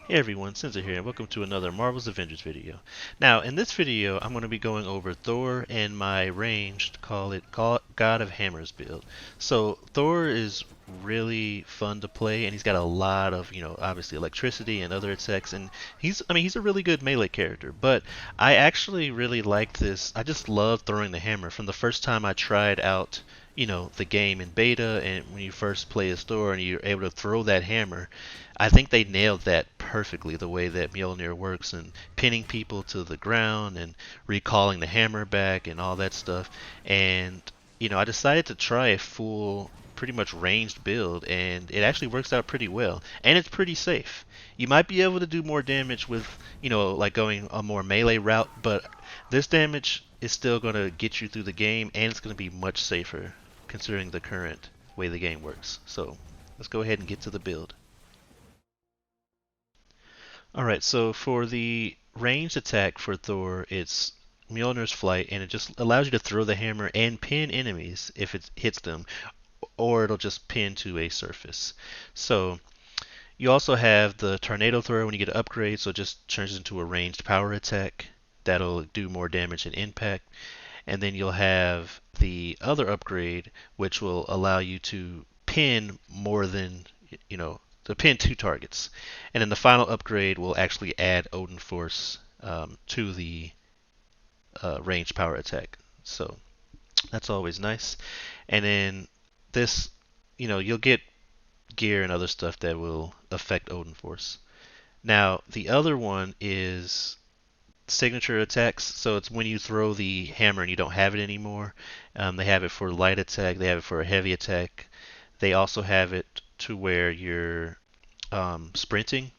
Hey everyone, Sensor here, and welcome to another Marvel's Avengers video. Now, in this video, I'm going to be going over Thor and my ranged, call it God of Hammers build. So, Thor is really fun to play, and he's got a lot of, obviously electricity and other attacks, and he's a really good melee character, but I actually really like this. I just love throwing the hammer. From the first time I tried out, the game in beta, and when you first play as Thor and you're able to throw that hammer, I think they nailed that perfectly, the way that Mjolnir works and pinning people to the ground and recalling the hammer back and all that stuff. And, I decided to try a full, pretty much ranged build, and it actually works out pretty well. And it's pretty safe. You might be able to do more damage with, like going a more melee route, but this damage is still going to get you through the game, and it's going to be much safer considering the current way the game works. So, let's go ahead and get to the build. Alright, so for the ranged attack for Thor, it's Mjolnir's Flight, and it just allows you to throw the hammer and pin enemies if it hits them, or it'll just pin to a surface. So you also have the Tornado Thrower when you get an upgrade, so it just turns into a ranged power attack. That'll do more damage and impact. And then you'll have the other upgrade, which will allow you to pin more than, to pin two targets. And then the final upgrade will actually add Odin Force to the range power attack. So that's always nice. And then this, you'll get gear and other stuff that will affect Odin Force. Now, the other one is signature attacks. So it's when you throw the hammer and you don't have it anymore. They have it for light attack. They have it for a heavy attack. They also have it to where you're sprinting.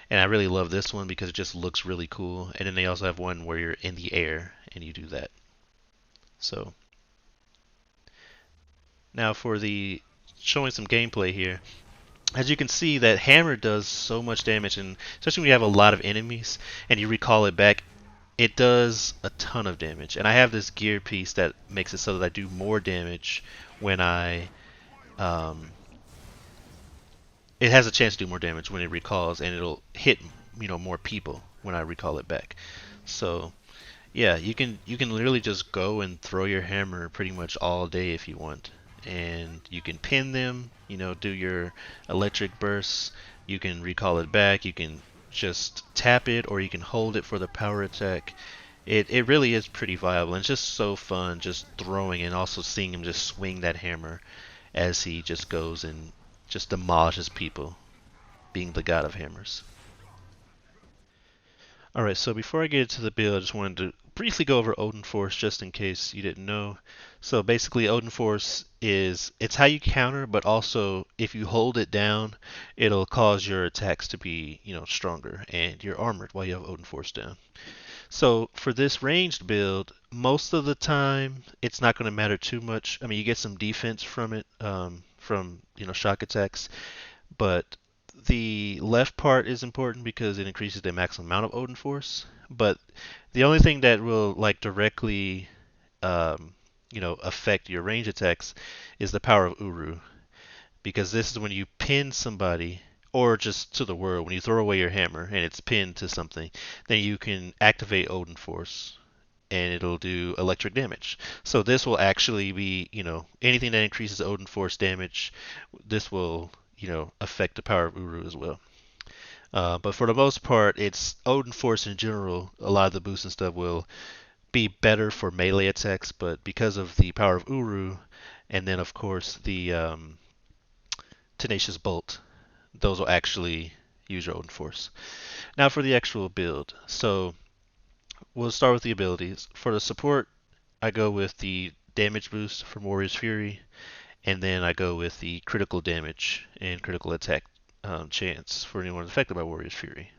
And I really love this one because it just looks really cool. And then they also have one where you're in the air and you do that. So now for the showing some gameplay here. As you can see, that hammer does so much damage, and especially when you have a lot of enemies and you recall it back, it does a ton of damage. And I have this gear piece that makes it so that I do more damage when um, it has a chance to do more damage when it recalls, and it'll hit more people when I recall it back. So yeah, you can literally just go and throw your hammer pretty much all day if you want, and you can pin them. Do your electric bursts. You can recall it back. You can just tap it, or you can hold it for the power attack. It really is pretty viable, and it's just so fun just throwing and also seeing him just swing that hammer as he just goes and just demolishes people, being the god of hammers. Alright, so before I get into the build, I just wanted to briefly go over Odin Force just in case you didn't know. So basically Odin Force it's how you counter, but also if you hold it down, it'll cause your attacks to be, stronger, and you're armored while you have Odin Force down. So for this ranged build, most of the time it's not going to matter too much. I mean, you get some defense from it, from shock attacks, but the left part is important because it increases the maximum amount of Odin Force. But the only thing that will like directly, affect your range attacks is the power of Uru, because this is when you pin somebody, or just to the world, when you throw away your hammer and it's pinned to something, then you can activate Odin Force and it'll do electric damage. So this will actually be, anything that increases Odin Force damage, this will, affect the power of Uru as well. But for the most part, it's Odin Force in general. A lot of the boosts and stuff will be better for melee attacks, but because of the power of Uru, and then of course the Tenacious Bolt, those will actually use your Odin Force. Now for the actual build. So we'll start with the abilities. For the support, I go with the damage boost from Warrior's Fury, and then I go with the critical damage and critical attack chance for anyone affected by Warrior's Fury.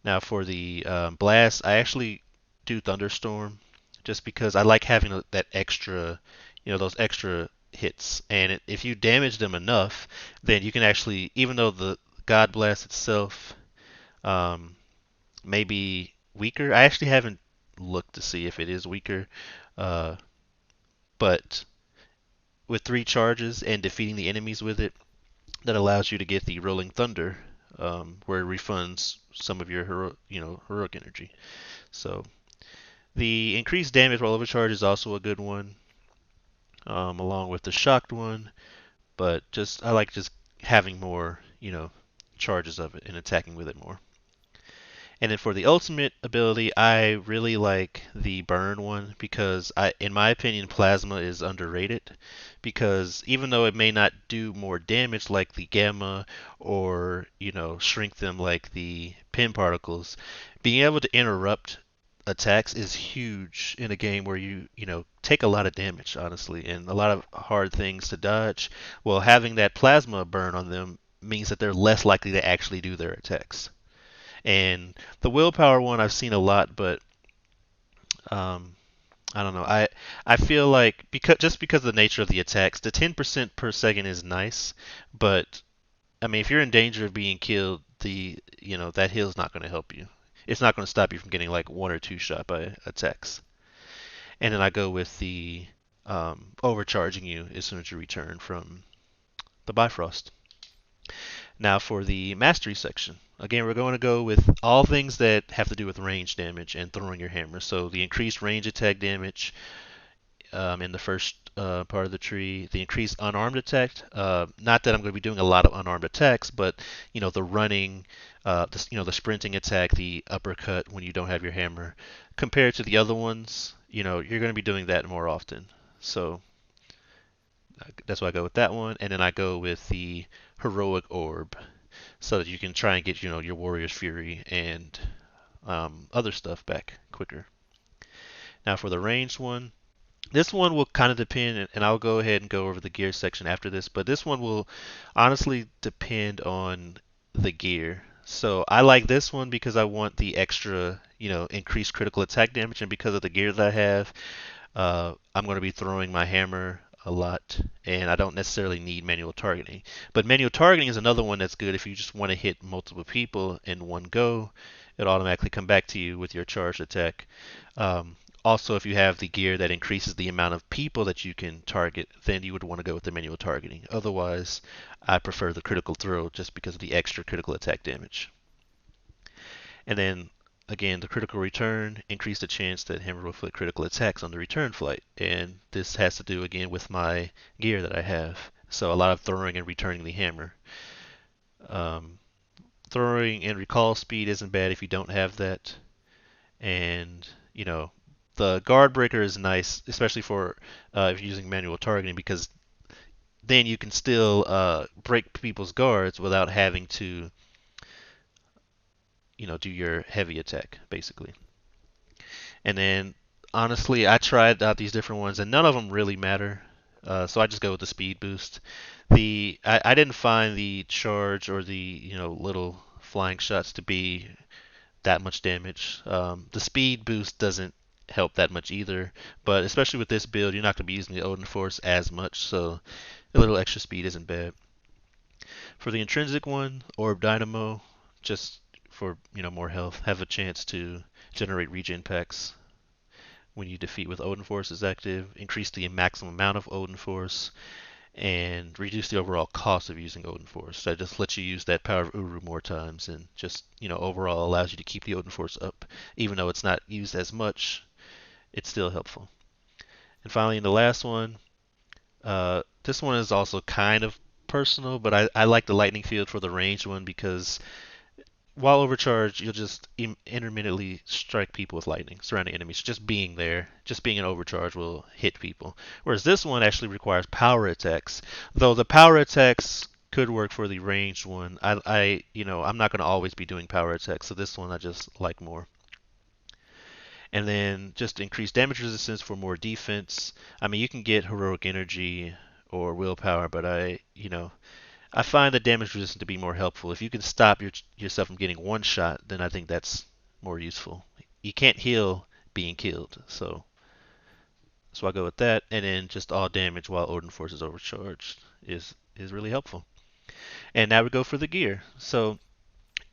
Now for the blast, I actually do Thunderstorm just because I like having that extra, those extra hits. And if you damage them enough, then you can actually, even though the God Blast itself um, may be weaker, I actually haven't looked to see if it is weaker, uh, but with three charges and defeating the enemies with it, that allows you to get the Rolling Thunder where it refunds some of your heroic energy. So the increased damage while overcharge is also a good one, along with the shocked one. But just I like just having more, charges of it and attacking with it more. And then for the ultimate ability, I really like the burn one because in my opinion, plasma is underrated because even though it may not do more damage like the gamma or, shrink them like the pin particles, being able to interrupt attacks is huge in a game where you take a lot of damage, honestly, and a lot of hard things to dodge. Well, having that plasma burn on them means that they're less likely to actually do their attacks. And the willpower one I've seen a lot, but um, I don't know. I feel like because of the nature of the attacks, the 10% per second is nice, but I mean if you're in danger of being killed, the that heal's not going to help you. It's not going to stop you from getting like one or two shot by attacks. And then I go with the overcharging you as soon as you return from the Bifrost. Now for the mastery section. Again, we're going to go with all things that have to do with range damage and throwing your hammer. So the increased range attack damage in the first part of the tree, the increased unarmed attack. Not that I'm going to be doing a lot of unarmed attacks, but the running, the sprinting attack, the uppercut when you don't have your hammer, compared to the other ones, you're going to be doing that more often. So that's why I go with that one, and then I go with the heroic orb so that you can try and get your warrior's fury and other stuff back quicker. Now for the ranged one, this one will kind of depend, and I'll go ahead and go over the gear section after this, but this one will honestly depend on the gear. So I like this one because I want the extra, increased critical attack damage, and because of the gear that I have, I'm going to be throwing my hammer a lot, and I don't necessarily need manual targeting. But manual targeting is another one that's good if you just want to hit multiple people in one go. It'll automatically come back to you with your charged attack. Also, if you have the gear that increases the amount of people that you can target, then you would want to go with the manual targeting. Otherwise, I prefer the critical throw just because of the extra critical attack damage. And then again, the critical return increased the chance that hammer will inflict critical attacks on the return flight. And this has to do again with my gear that I have. So a lot of throwing and returning the hammer. Um, Throwing and recall speed isn't bad if you don't have that. And, the guard breaker is nice, especially for if you're using manual targeting, because then you can still break people's guards without having to, do your heavy attack, basically. And then, honestly, I tried out these different ones, and none of them really matter. So I just go with the speed boost. I didn't find the charge or the little flying shots to be that much damage. The speed boost doesn't help that much either, but especially with this build, you're not going to be using the Odin Force as much, so a little extra speed isn't bad. For the intrinsic one, Orb Dynamo, just for more health, have a chance to generate regen packs when you defeat with Odin Force is active, increase the maximum amount of Odin Force, and reduce the overall cost of using Odin Force. So that just lets you use that power of Uru more times, and just overall allows you to keep the Odin Force up, even though it's not used as much. It's still helpful. And finally, in the last one, this one is also kind of personal, but I like the lightning field for the ranged one because while overcharged, you'll just intermittently strike people with lightning, surrounding enemies. Just being there, just being an overcharge will hit people. Whereas this one actually requires power attacks, though the power attacks could work for the ranged one. I'm not going to always be doing power attacks, so this one I just like more. And then just increase damage resistance for more defense. I mean, you can get heroic energy or willpower, but I find the damage resistance to be more helpful. If you can stop yourself from getting one shot, then I think that's more useful. You can't heal being killed, so I go with that. And then just all damage while Odin Force is overcharged is really helpful. And now we go for the gear. So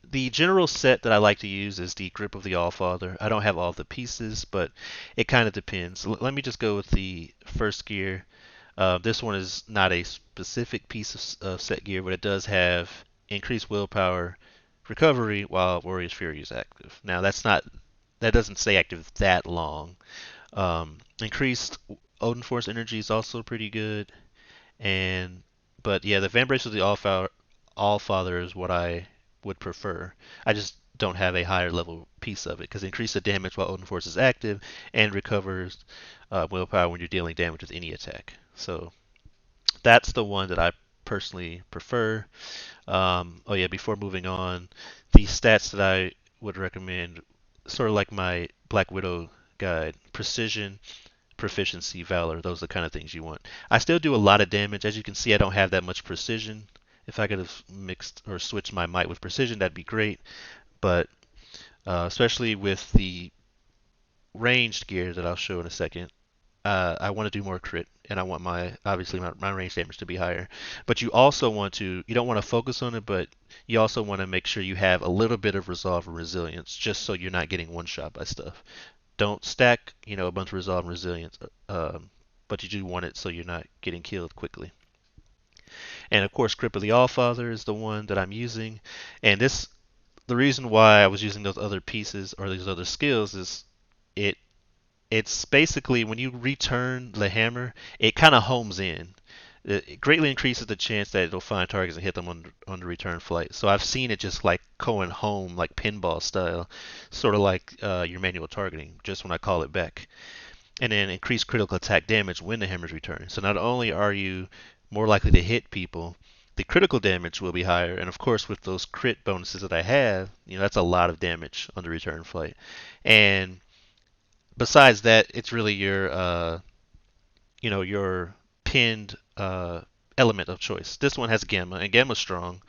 the general set that I like to use is the Grip of the Allfather. I don't have all the pieces, but it kind of depends. Let me just go with the first gear. This one is not a specific piece of set gear, but it does have increased willpower, recovery while Warrior's Fury is active. Now that doesn't stay active that long. Increased Odin Force energy is also pretty good, and but yeah, the Van Brace of the All Father is what I would prefer. I just don't have a higher level piece of it because it increases the damage while Odin Force is active and recovers willpower when you're dealing damage with any attack. So that's the one that I personally prefer. Oh yeah, before moving on, the stats that I would recommend, sort of like my Black Widow guide, precision, proficiency, valor, those are the kind of things you want. I still do a lot of damage. As you can see, I don't have that much precision. If I could have mixed or switched my might with precision, that'd be great. But especially with the ranged gear that I'll show in a second, I want to do more crit, and I want my obviously my range damage to be higher. But you don't want to focus on it, but you also want to make sure you have a little bit of resolve and resilience, just so you're not getting one shot by stuff. Don't stack, a bunch of resolve and resilience, but you do want it so you're not getting killed quickly. And of course, Grip of the Allfather is the one that I'm using, and the reason why I was using those other pieces or these other skills is it it's basically when you return the hammer, it kind of homes in. It greatly increases the chance that it'll find targets and hit them on the return flight. So I've seen it just like going home, like pinball style, sort of like your manual targeting, just when I call it back. And then increase critical attack damage when the hammer's returning. So not only are you more likely to hit people, the critical damage will be higher. And of course, with those crit bonuses that I have, that's a lot of damage on the return flight. And besides that, it's really your pinned element of choice. This one has Gamma, and Gamma's strong,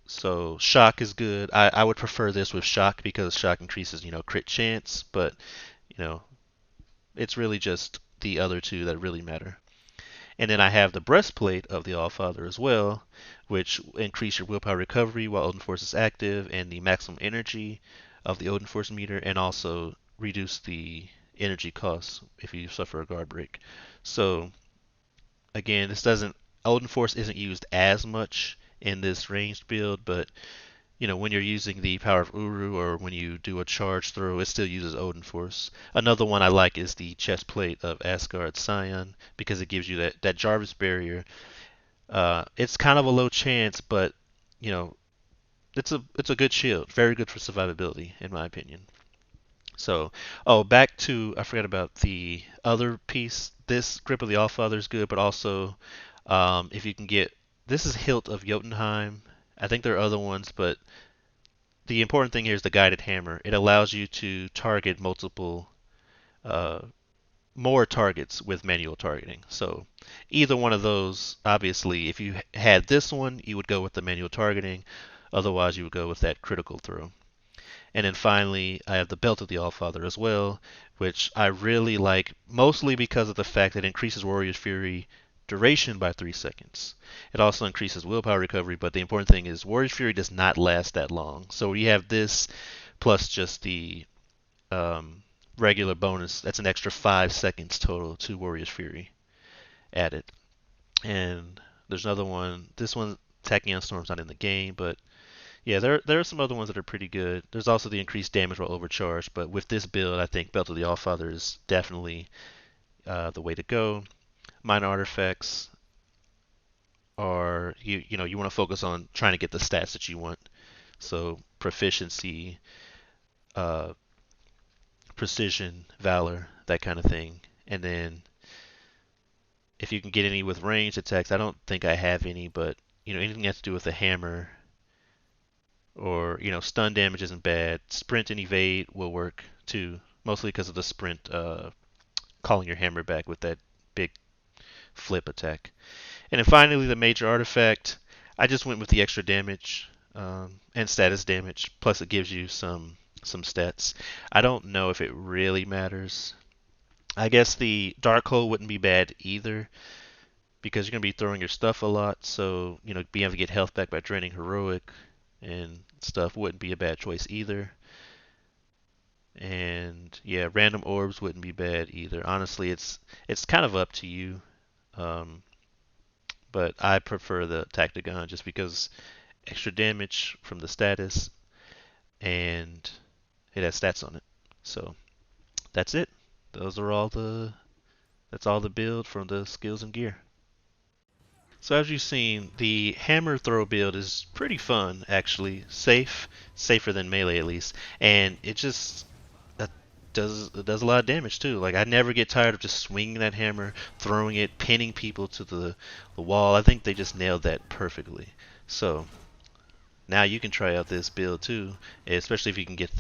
so Shock is good. I would prefer this with Shock because Shock increases, crit chance, but you know, it's really just the other two that really matter. And then I have the breastplate of the Allfather as well, which increase your willpower recovery while Odin Force is active, and the maximum energy of the Odin Force meter, and also reduce the energy costs if you suffer a guard break. So again, this doesn't Odin Force isn't used as much in this ranged build, but when you're using the power of Uru or when you do a charge throw, it still uses Odin Force. Another one I like is the chest plate of Asgard Scion because it gives you that Jarvis barrier. It's kind of a low chance, but you know it's a good shield, very good for survivability in my opinion. So, back to I forgot about the other piece. This Grip of the Allfather is good, but also if you can get this is Hilt of Jotunheim. I think there are other ones, but the important thing here is the guided hammer. It allows you to target uh, more targets with manual targeting. So either one of those, obviously, if you had this one, you would go with the manual targeting. Otherwise, you would go with that critical throw. And then finally, I have the Belt of the Allfather as well, which I really like, mostly because of the fact that it increases Warrior's Fury duration by 3 seconds. It also increases willpower recovery, but the important thing is Warrior's Fury does not last that long. So you have this plus just the um, regular bonus. That's an extra 5 seconds total to Warrior's Fury added. And there's another one. This one, Tachyon Storm's not in the game, but yeah, there are some other ones that are pretty good. There's also the increased damage while overcharged, but with this build, I think Belt of the Allfather is definitely the way to go. Minor artifacts are you want to focus on trying to get the stats that you want. So proficiency, uh, precision, valor, that kind of thing. And then if you can get any with ranged attacks, I don't think I have any, but anything that has to do with the hammer or stun damage isn't bad. Sprint and evade will work too, mostly because of the sprint calling your hammer back with that big flip attack. And then finally, the major artifact. I just went with the extra damage and status damage. Plus, it gives you some stats. I don't know if it really matters. I guess the dark hole wouldn't be bad either because you're gonna be throwing your stuff a lot. So being able to get health back by draining heroic and stuff wouldn't be a bad choice either. And yeah, random orbs wouldn't be bad either. Honestly, it's kind of up to you. Um, but I prefer the Tactagon just because extra damage from the status, and it has stats on it. So that's it. Those are all the that's all the build from the skills and gear. So as you've seen, the hammer throw build is pretty fun actually. Safer than melee at least, and that it does a lot of damage too. Like I never get tired of just swinging that hammer, throwing it, pinning people to the wall. I think they just nailed that perfectly. So now you can try out this build too, especially if you can get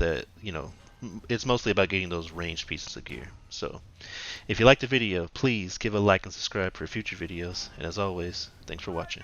it's mostly about getting those ranged pieces of gear. So if you liked the video, please give a like and subscribe for future videos. And as always, thanks for watching.